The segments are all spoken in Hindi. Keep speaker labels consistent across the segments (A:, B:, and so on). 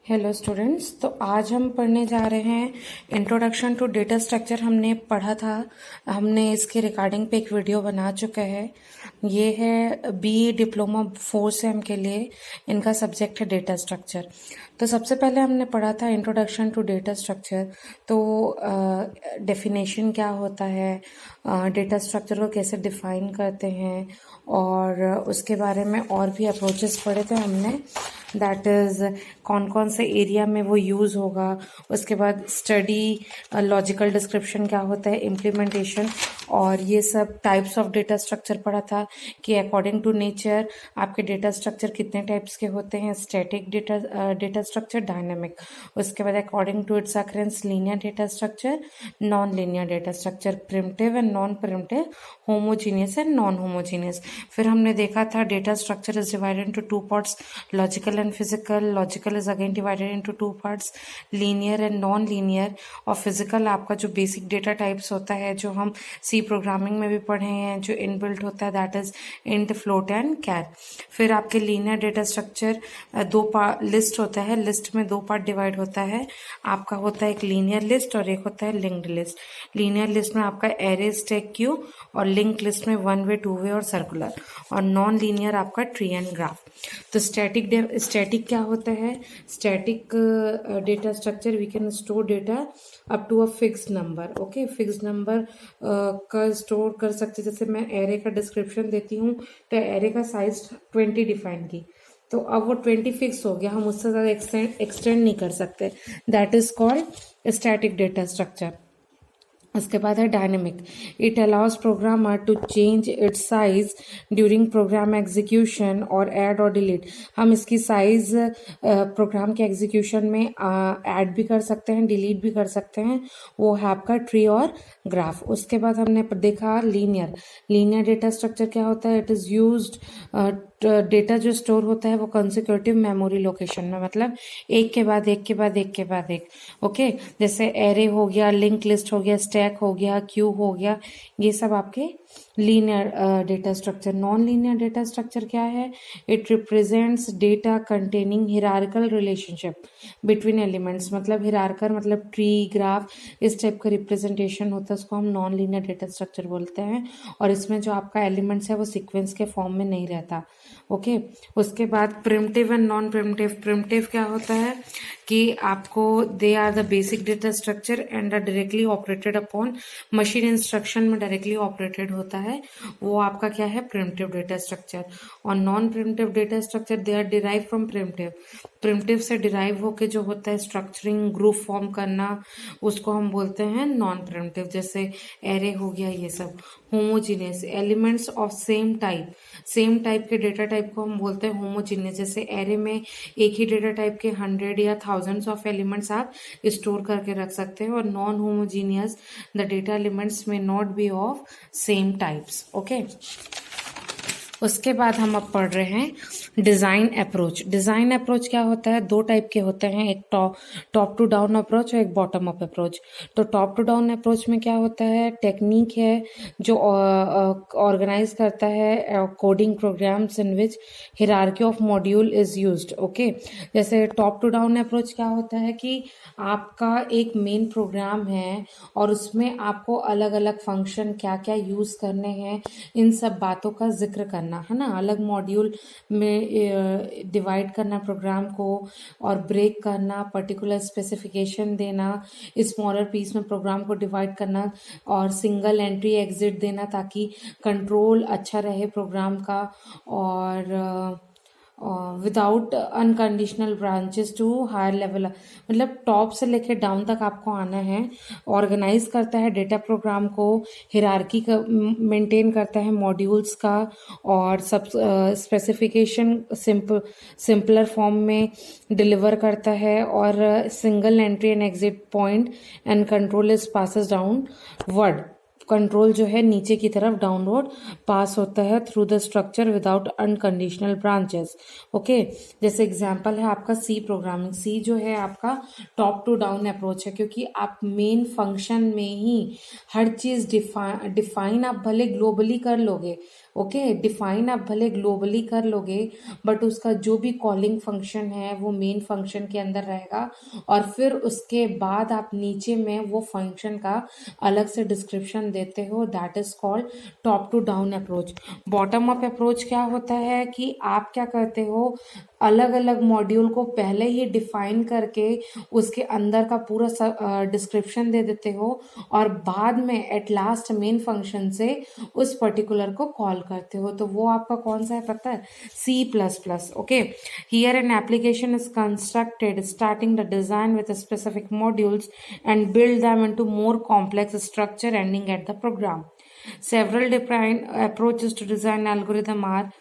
A: हेलो स्टूडेंट्स, तो आज हम पढ़ने जा रहे हैं इंट्रोडक्शन टू डेटा स्ट्रक्चर। हमने पढ़ा था, हमने इसके रिगार्डिंग पे एक वीडियो बना चुका है। ये है बी डिप्लोमा 4 सेम के लिए, इनका सब्जेक्ट है डेटा स्ट्रक्चर। तो सबसे पहले हमने पढ़ा था इंट्रोडक्शन टू डेटा स्ट्रक्चर। तो डेफिनेशन क्या होता है, डेटा स्ट्रक्चर को कैसे डिफाइन करते हैं, और उसके बारे में और भी अप्रोचेस पढ़े थे हमने। दैट इज़ कौन कौन से एरिया में वो यूज़ होगा। उसके बाद स्टडी, लॉजिकल डिस्क्रिप्शन क्या होता है, इम्प्लीमेंटेशन, और ये सब टाइप्स ऑफ डेटा स्ट्रक्चर पढ़ा था कि अकॉर्डिंग टू नेचर आपके डेटा स्ट्रक्चर कितने टाइप्स के होते हैं। Static data structure, dynamic. उसके बाद according to its occurrence linear data structure, non linear data structure, primitive and non primitive, homogeneous and non homogeneous. फिर हमने देखा था data structure is divided into two parts, logical and physical. Logical is again divided into two parts, linear and non linear. और फिजिकल आपका जो बेसिक डेटा टाइप्स होता है, जो हम सी प्रोग्रामिंग में भी पढ़े हैं, जो इनबिल्ट होता है, that is int, float and char. फिर आपके लीनियर डेटा स्ट्रक्चर दो पार्ट लिस्ट होता है, लिस्ट में दो पार्ट डिवाइड होता है। आपका होता है एक लीनियर लिस्ट और एक होता है लिंक्ड लिस्ट। लीनियर लिस्ट में आपका एरे, स्टैक, क्यू, और लिंक लिस्ट में वन वे, टू वे और सर्कुलर। और नॉन लीनियर आपका ट्री एंड ग्राफ। तो स्टैटिक क्या होता है? Static data structure, we can store data up to a fix number. Okay, fix number का स्टोर कर सकते। जैसे मैं एरे का डिस्क्रिप्शन देती हूँ, तो एरे का साइज 20 डिफाइन की, तो अब वो 20 फिक्स हो गया, हम उससे ज़्यादा एक्सटेंड नहीं कर सकते। That is called static data structure. उसके बाद है dynamic. It allows programmer to change its size during program execution और ऐड और डिलीट। हम इसकी साइज प्रोग्राम के एग्जीक्यूशन में ऐड भी कर सकते हैं, डिलीट भी कर सकते हैं। वो है आपका ट्री और ग्राफ। उसके बाद हमने देखा लीनियर डेटा स्ट्रक्चर क्या होता है? इट इज़ यूज्ड, डेटा जो स्टोर होता है वो कंसेक्यूटिव मेमोरी लोकेशन में, मतलब एक के बाद एक के बाद एक के बाद एक। ओके, जैसे एरे हो गया, लिंक लिस्ट हो गया, स्टैक हो गया, क्यू हो गया, ये सब आपके linear data structure. Non linear data structure क्या है? It represents data containing hierarchical relationship between elements, मतलब हिरार्कल मतलब ट्री, ग्राफ, इस टाइप का रिप्रेजेंटेशन होता है, उसको हम नॉन लीनियर डेटा स्ट्रक्चर बोलते हैं। और इसमें जो आपका एलिमेंट्स है वो सीक्वेंस के फॉर्म में नहीं रहता। ओके, उसके बाद primitive and non primitive. Primitive क्या होता है कि आपको they are the basic data structure and are directly operated upon machine instruction में डायरेक्टली ऑपरेटेड होता है, वो आपका क्या है? Primitive data structure. और non primitive data structure they are derive from primitive. Primitive से डिराइव होके जो होता है स्ट्रक्चरिंग, ग्रुप फॉर्म करना, उसको हम बोलते हैं नॉन प्रिमिटिव। जैसे एरे हो गया, ये सब। Homogeneous, elements of same type के डेटा टाइप को हम बोलते हैं होमोजीनियस। जैसे एरे में एक ही डेटा टाइप के 100 या थाउजेंड्स ऑफ एलिमेंट्स आप स्टोर करके रख सकते हैं। और non homogeneous, the data elements may not be of same types. Okay, उसके बाद हम अब पढ़ रहे हैं डिज़ाइन अप्रोच। डिज़ाइन अप्रोच क्या होता है? दो टाइप के होते हैं, एक टॉप टू डाउन अप्रोच और एक बॉटम अप अप्रोच। तो टॉप टू डाउन अप्रोच में क्या होता है? टेक्निक है जो ऑर्गेनाइज करता है coding programs in which hierarchy of module is used. Okay, जैसे टॉप टू डाउन अप्रोच क्या होता है कि आपका एक मेन प्रोग्राम है और उसमें आपको अलग अलग फंक्शन क्या क्या यूज़ करने हैं, इन सब बातों का जिक्र करना है ना। अलग मॉड्यूल में डिवाइड करना प्रोग्राम को और ब्रेक करना, पर्टिकुलर स्पेसिफिकेशन देना, स्मॉलर पीस में प्रोग्राम को डिवाइड करना और सिंगल एंट्री एग्जिट देना ताकि कंट्रोल अच्छा रहे प्रोग्राम का। और without unconditional branches to higher level, मतलब टॉप से लेके डाउन तक आपको आना है। ऑर्गेनाइज करता है डेटा प्रोग्राम को, हिरार्की का मेंटेन करता है मॉड्यूल्स का, और सब स्पेसिफिकेशन सिंपलर फॉर्म में डिलीवर करता है, और single entry and exit point and control is passes down word. Control जो है नीचे की तरफ डाउनवर्ड पास होता है through the structure without unconditional branches. Okay, जैसे एग्जांपल है आपका सी प्रोग्रामिंग। सी जो है आपका टॉप टू डाउन अप्रोच है, क्योंकि आप मेन फंक्शन में ही हर चीज़ डिफाइन आप भले ग्लोबली कर लोगे, ओके, डिफाइन आप भले ग्लोबली कर लोगे बट उसका जो भी कॉलिंग फंक्शन है वो मेन फंक्शन के अंदर रहेगा, और फिर उसके बाद आप नीचे में वो फंक्शन का अलग से डिस्क्रिप्शन देते हो, that is called top to down approach. Bottom up approach क्या होता है कि आप क्या करते हो, अलग अलग मॉड्यूल को पहले ही डिफाइन करके उसके अंदर का पूरा डिस्क्रिप्शन दे देते हो, और बाद में एट लास्ट मेन फंक्शन से उस पर्टिकुलर को कॉल करते हो। तो वो आपका कौन सा है पता है? C++। Okay, here an application is constructed starting the design with specific modules and build them into more complex structure ending at the program. Several different approaches to design algorithm are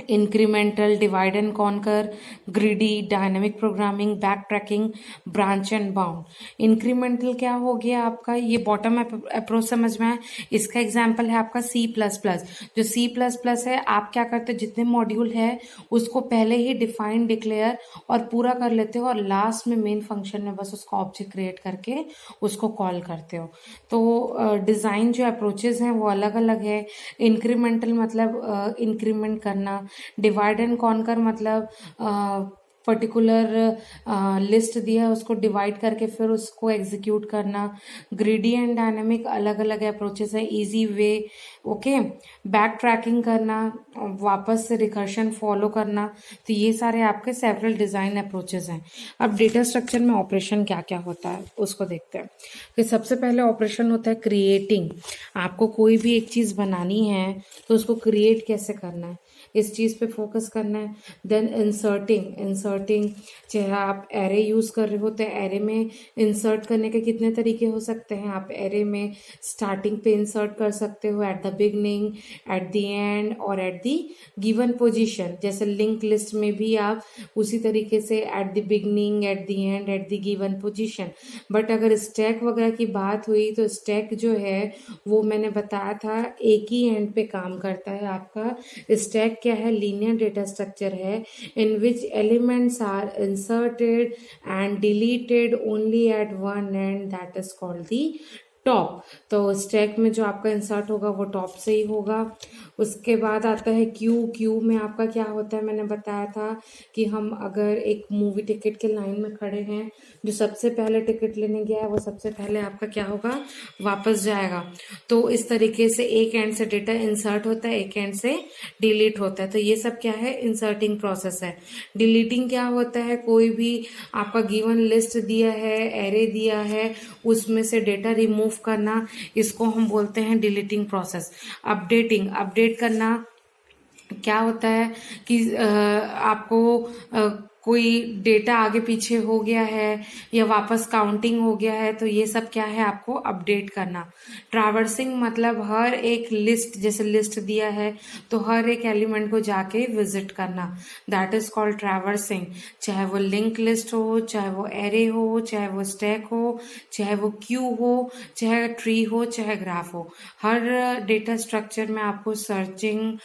A: incremental, divide and conquer, greedy, dynamic programming, back tracking, branch and bound. Incremental क्या हो गया आपका? ये बॉटम अप्रोच समझ में है। इसका एग्जांपल है आपका C++। जो C++ है, आप क्या करते हो, जितने मॉड्यूल है उसको पहले ही डिफाइन, डिक्लेयर और पूरा कर लेते हो, और लास्ट में मेन फंक्शन में बस उसका ऑब्जेक्ट क्रिएट करके उसको कॉल करते हो। तो डिजाइन जो अप्रोचेज हैं वो अलग अलग है। इंक्रीमेंटल मतलब इंक्रीमेंट करना, डिवाइड एंड कॉन्कर मतलब पर्टिकुलर लिस्ट दिया है उसको डिवाइड करके फिर उसको एग्जीक्यूट करना। ग्रिडी एंड डायनेमिक अलग अलग अप्रोचेस है, easy way. Okay, back tracking करना, वापस से रिकर्शन फॉलो करना। तो ये सारे आपके सेवरल डिजाइन अप्रोचेस हैं। अब डेटा स्ट्रक्चर में ऑपरेशन क्या क्या होता है उसको देखते हैं। तो सबसे पहले ऑपरेशन होता है क्रिएटिंग। आपको कोई भी एक चीज बनानी है तो उसको क्रिएट कैसे करना है, इस चीज पे फोकस करना है। देन इंसर्टिंग चाहे आप एरे यूज कर रहे हो तो एरे में इंसर्ट करने के कितने तरीके हो सकते हैं। आप एरे में स्टार्टिंग पे इंसर्ट कर सकते हो, at the beginning, at the end और एट द गिवन पोजीशन। जैसे लिंक लिस्ट में भी आप उसी तरीके से at the beginning, at the end, at the given position. But अगर स्टैक वगैरह की बात हुई तो स्टैक जो है वो मैंने बताया था एक ही एंड पे काम करता है। आपका स्टैक क्या है? लीनियर डेटा स्ट्रक्चर है in which elements are inserted and deleted only at one end, that is called the top. तो स्टैक में जो आपका इंसर्ट होगा वो टॉप से ही होगा। उसके बाद आता है क्यू में आपका क्या होता है, मैंने बताया था कि हम अगर एक मूवी टिकट के लाइन में खड़े हैं, जो सबसे पहले टिकट लेने गया है वो सबसे पहले आपका क्या होगा, वापस जाएगा। तो इस तरीके से एक एंड से डेटा इंसर्ट होता है, एक एंड से डिलीट होता है। तो ये सब क्या है, इंसर्टिंग प्रोसेस है। डिलीटिंग क्या होता है, कोई भी आपका गिवन लिस्ट दिया है, एरे दिया है, उसमें से डेटा रिमूव करना, इसको हम बोलते हैं डिलीटिंग प्रोसेस। अपडेट करना क्या होता है कि आपको कोई डेटा आगे पीछे हो गया है या वापस काउंटिंग हो गया है, तो ये सब क्या है, आपको अपडेट करना। ट्रैवर्सिंग मतलब हर एक लिस्ट, जैसे लिस्ट दिया है तो हर एक एलिमेंट को जाके विजिट करना, दैट इज कॉल्ड ट्रैवर्सिंग। चाहे वो लिंक लिस्ट हो, चाहे वो एरे हो, चाहे वो स्टैक हो, चाहे वो क्यू हो, चाहे ट्री हो, चाहे ग्राफ हो, हर डेटा स्ट्रक्चर में आपको सर्चिंग,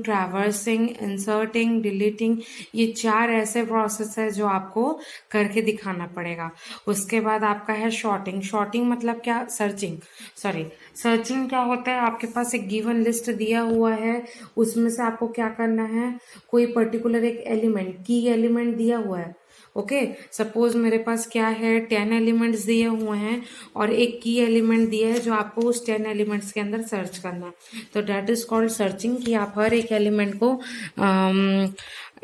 A: ट्रैवर्सिंग, इंसर्टिंग, डिलीटिंग, ये 4 ऐसे प्रोसेस है जो आपको करके दिखाना पड़ेगा। उसके बाद आपका है शॉर्टिंग मतलब क्या, सर्चिंग क्या होता है, आपके पास एक गिवन लिस्ट दिया हुआ है, उसमें से आपको क्या करना है, कोई पर्टिकुलर एक एलिमेंट, की एलिमेंट दिया हुआ है। ओके, सपोज मेरे पास क्या है, 10 एलिमेंट्स दिए हुए हैं और एक की एलिमेंट दिया है जो आपको उस 10 एलिमेंट्स के अंदर सर्च करना है। तो दैट इज कॉल्ड सर्चिंग, कि आप हर एक एलिमेंट को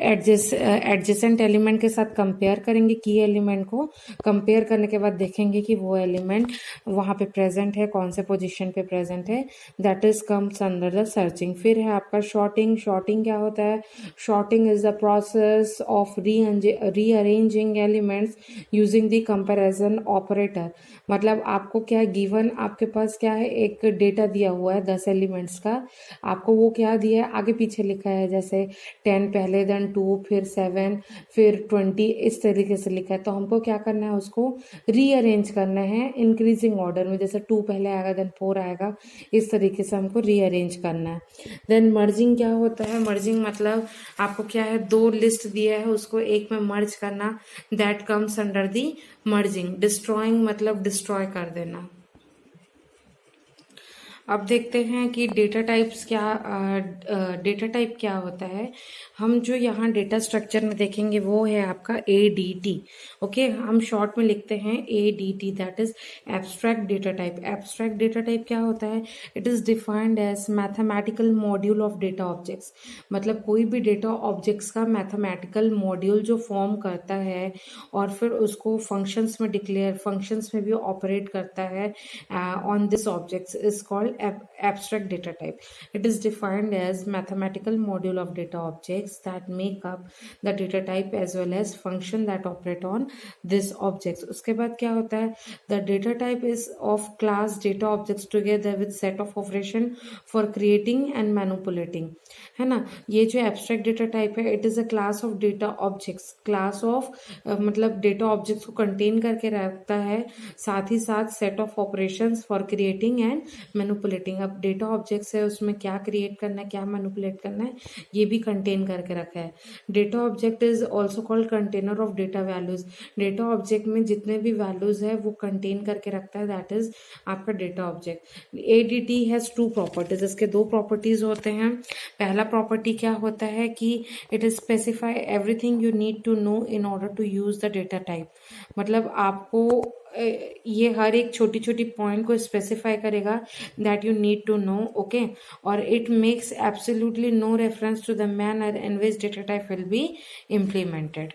A: एडजेसेंट एलिमेंट के साथ कंपेयर करेंगे। की एलिमेंट को कंपेयर करने के बाद देखेंगे कि वो एलिमेंट वहां पे प्रेजेंट है, कौन से पोजीशन पे प्रेजेंट है, that is comes under the searching. फिर है आपका शॉर्टिंग क्या होता है, sorting is the process of rearranging elements using the comparison operator. मतलब आपको क्या है, गिवन आपके पास क्या है, एक डेटा दिया हुआ है 10 एलिमेंट्स का, आपको वो क्या दिया है, आगे पीछे लिखा है, जैसे 10 पहले, देन 2, फिर 7, फिर 20, इस तरीके से लिखा है। तो हमको क्या करना है, उसको रीअरेंज करना है इंक्रीजिंग ऑर्डर में, जैसे 2 पहले आएगा, देन 4 आएगा, इस तरीके से हमको रीअरेंज करना है। देन मर्जिंग क्या होता है, मर्जिंग मतलब आपको क्या है, 2 लिस्ट दिया है उसको एक में मर्ज करना, that comes under the merging. Destroying मतलब डिस्ट्रॉय कर देना। अब देखते हैं कि डेटा टाइप क्या होता है। हम जो यहाँ डेटा स्ट्रक्चर में देखेंगे वो है आपका ADT। ओके, हम शॉर्ट में लिखते हैं ADT, that is abstract data type. Abstract data type क्या होता है? It is defined as mathematical module of data objects. मतलब कोई भी डेटा ऑब्जेक्ट्स का मैथमेटिकल मॉड्यूल जो फॉर्म करता है और फिर उसको फंक्शंस में फंक्शंस में भी ऑपरेट करता है on this objects is called abstract data type. It is defined as mathematical module of data objects that make up the data type as well as function that operate on this objects. उसके बाद क्या होता है? The data type is of class data objects together with set of operation for creating and manipulating. है ना? ये जो एब्स्ट्रैक्ट डेटा टाइप है, it is a class of data objects. Class of मतलब डेटा ऑब्जेक्ट्स को कंटेन करके रखता है, साथ ही साथ set of operations for creating and manipulating. अब डेटा ऑब्जेक्ट्स है, उसमें क्या क्रिएट करना है, क्या मैनिपुलेट करना है, ये भी कंटेन करके रखा है। Data object is also called container of data values. Data object में जितने भी वैल्यूज है वो कंटेन करके रखता है, दैट इज आपका data object. ADT has two properties, इसके दो प्रॉपर्टीज होते हैं। पहला प्रॉपर्टी क्या होता है कि it is specify everything you need to know in order to use the data type. मतलब आपको ये हर एक छोटी छोटी पॉइंट को स्पेसिफाई करेगा that you need to know. Okay, और it makes absolutely no reference to the manner in which data type will be implemented.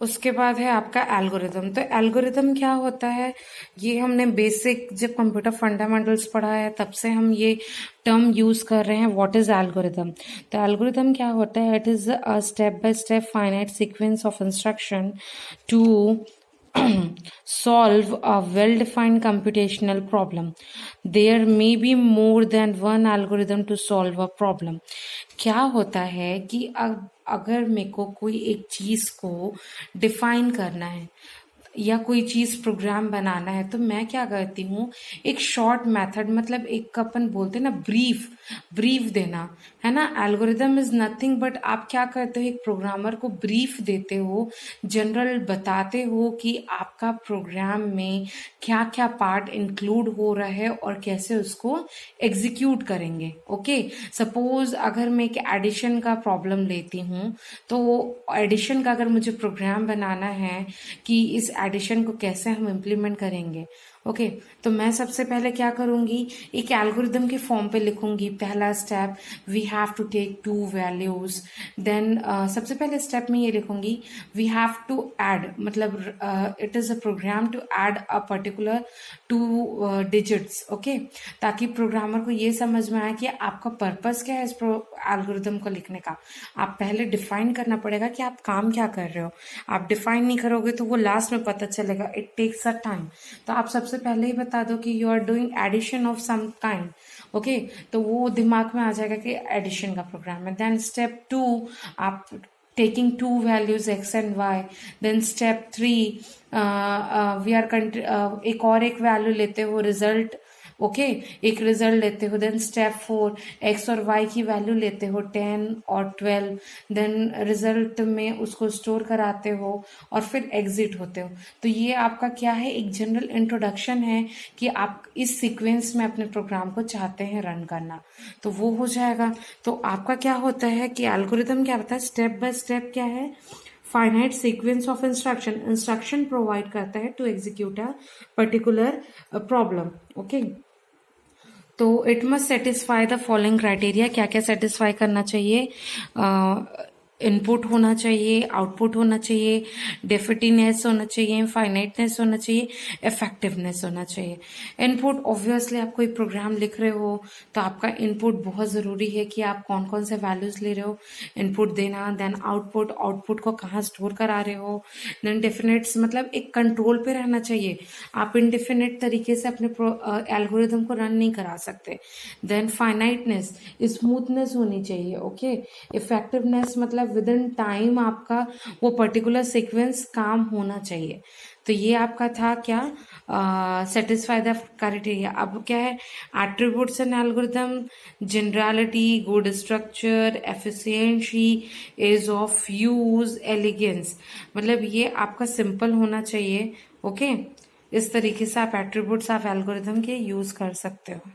A: उसके बाद है आपका एल्गोरिदम। तो एल्गोरिदम क्या होता है? ये हमने बेसिक जब कंप्यूटर फंडामेंटल्स पढ़ा है तब से हम ये टर्म यूज कर रहे हैं, व्हाट इज एल्गोरिदम। तो एल्गोरिदम क्या होता है? It is a step by step finite sequence of instruction to solve a well-defined computational problem. There may be more than one algorithm to solve a problem. क्या होता है कि अगर मेरे को कोई एक चीज को डिफाइन करना है या कोई चीज प्रोग्राम बनाना है, तो मैं क्या करती हूँ, एक शॉर्ट मेथड, मतलब एक अपन बोलते हैं ना ब्रीफ देना, है ना। एल्गोरिदम इज नथिंग बट आप क्या करते हो, एक प्रोग्रामर को ब्रीफ देते हो, जनरल बताते हो कि आपका प्रोग्राम में क्या क्या पार्ट इंक्लूड हो रहा है और कैसे उसको एग्जीक्यूट करेंगे। ओके, सपोज अगर मैं एक एडिशन का प्रॉब्लम लेती हूँ, तो एडिशन का अगर मुझे प्रोग्राम बनाना है कि इस एडिशन को कैसे हम इम्प्लीमेंट करेंगे, ओके, तो मैं सबसे पहले क्या करूंगी, एक एल्गोरिदम के फॉर्म पे लिखूंगी। पहला step, we have to take 2 values. Then सबसे पहले स्टेप में ये लिखूंगी, वी हैव टू ऐड, मतलब it is a program to add a particular 2 digits. Okay, ताकि प्रोग्रामर को ये समझ में आए कि आपका पर्पस क्या है इस एल्गोरिदम को लिखने का। आप पहले डिफाइन करना पड़ेगा कि आप काम क्या कर रहे हो। आप डिफाइन नहीं करोगे तो वो लास्ट में पता चलेगा, इट टेक्स अ टाइम। तो आप सबसे पहले ही बता दो कि you are doing addition of some kind. Okay, तो वो दिमाग में आ जाएगा कि एडिशन का प्रोग्राम है। देन स्टेप 2, आप taking 2 values x and y. then step 3, we are एक वैल्यू लेते हो रिजल्ट। ओके, एक रिजल्ट लेते हो। देन स्टेप 4, एक्स और वाई की वैल्यू लेते हो 10 और 12। देन रिजल्ट में उसको स्टोर कराते हो और फिर एग्जिट होते हो। तो ये आपका क्या है, एक जनरल इंट्रोडक्शन है कि आप इस सीक्वेंस में अपने प्रोग्राम को चाहते हैं रन करना, तो वो हो जाएगा। तो आपका क्या होता है कि एल्गोरिदम क्या होता है, स्टेप बाय स्टेप क्या है, finite sequence of instruction provide करता है to execute a particular problem. Okay, तो it must satisfy the following criteria. क्या क्या सेटिस्फाई करना चाहिए, इनपुट होना चाहिए, आउटपुट होना चाहिए, डेफिनेटनेस होना चाहिए, फाइनाइटनेस होना चाहिए, इफेक्टिवनेस होना चाहिए। इनपुट, ऑब्वियसली आप कोई प्रोग्राम लिख रहे हो तो आपका इनपुट बहुत ज़रूरी है कि आप कौन कौन से वैल्यूज ले रहे हो, इनपुट देना। देन आउटपुट को कहाँ स्टोर करा रहे हो। देन डेफिनेट्स, मतलब एक कंट्रोल पे रहना चाहिए, आप इनडिफिनिट तरीके से अपने एल्गोरिदम को रन नहीं करा सकते। देन फाइनाइटनेस, स्मूथनेस होनी चाहिए। ओके, इफेक्टिवनेस मतलब विद इन टाइम आपका वो पर्टिकुलर सीक्वेंस काम होना चाहिए। तो ये आपका था क्या, सेटिस्फाई द क्राइटेरिया। अब क्या है, attributes in algorithm, generality, good structure, efficiency, ease of use, elegance. मतलब ये आपका सिंपल होना चाहिए। ओके, इस तरीके से आप एट्रीब्यूट्स आप एल्गोरिदम के यूज़ कर सकते हो।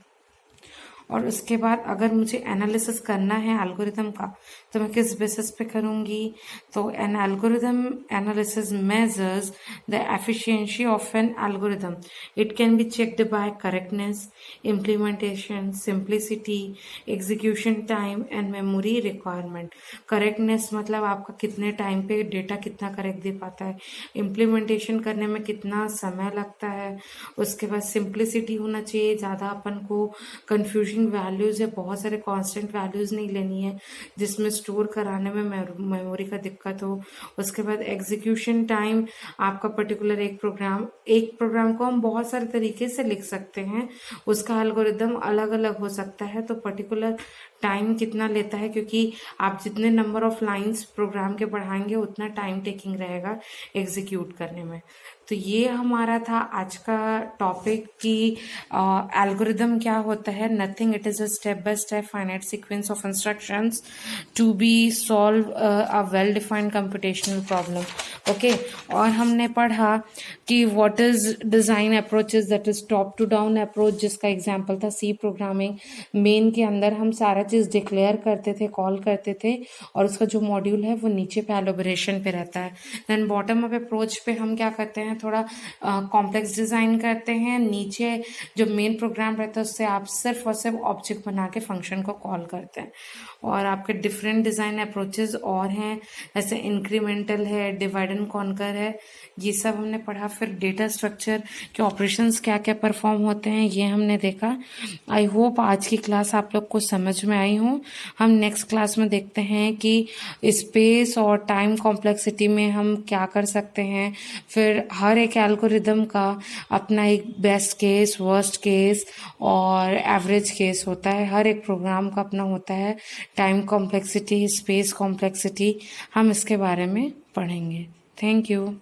A: और उसके बाद अगर मुझे एनालिसिस करना है एल्गोरिदम का तो मैं किस बेसिस पे करूँगी, तो N algorithm analysis measures the efficiency of N algorithm. It can be checked by correctness, implementation, simplicity, execution time and memory requirement. Correctness मतलब आपका कितने टाइम पे डेटा कितना करेक्ट दे पाता है, इम्प्लीमेंटेशन करने में कितना समय लगता है, उसके बाद सिंप्लिसिटी होना चाहिए, ज़्यादा अपन को कंफ्यूजन वैल्यूज है, बहुत सारे कांस्टेंट वैल्यूज नहीं लेनी है जिसमें स्टोर कराने में मेमोरी का दिक्कत हो। उसके बाद एग्जीक्यूशन टाइम, आपका पर्टिकुलर एक प्रोग्राम को हम बहुत सारे तरीके से लिख सकते हैं, उसका एल्गोरिदम अलग अलग हो सकता है, तो पर्टिकुलर टाइम कितना लेता है, क्योंकि आप जितने नंबर ऑफ लाइंस प्रोग्राम के बढ़ाएंगे उतना टाइम टेकिंग रहेगा एग्जीक्यूट करने में। तो ये हमारा था आज का टॉपिक कि एल्गोरिदम क्या होता है। Nothing, it is a step by step finite sequence of instructions to be solve a well defined computational problem. Okay, और हमने पढ़ा कि what is design approaches, that is top to down approach, जिसका एग्जाम्पल था सी प्रोग्रामिंग। मेन के अंदर हम सारा चीज़ डिक्लेयर करते थे, कॉल करते थे, और उसका जो मॉड्यूल है वो नीचे पे एलोबरेशन पे रहता है। देन बॉटम अप अप्रोच पे हम क्या करते हैं, थोड़ा कॉम्प्लेक्स डिज़ाइन करते हैं, नीचे जो मेन प्रोग्राम रहता है उससे आप सिर्फ और सिर्फ ऑब्जेक्ट बना के फंक्शन को कॉल करते हैं। और आपके डिफरेंट डिज़ाइन अप्रोचेस और हैं, जैसे इंक्रीमेंटल है, डिवाइड एंड कॉन्कर है, ये सब हमने पढ़ा। फिर डेटा स्ट्रक्चर के ऑपरेशंस क्या क्या परफॉर्म होते हैं ये हमने देखा। आई होप आज की क्लास आप लोग को समझ में आई हो। हम नेक्स्ट क्लास में देखते हैं कि स्पेस और टाइम कॉम्प्लेक्सिटी में हम क्या कर सकते हैं। फिर हर एक एल्गोरिदम का अपना एक बेस्ट केस, वर्स्ट केस और एवरेज केस होता है, हर एक प्रोग्राम का अपना होता है। टाइम कॉम्प्लेक्सिटी, स्पेस कॉम्प्लेक्सिटी, हम इसके बारे में पढ़ेंगे। Thank you.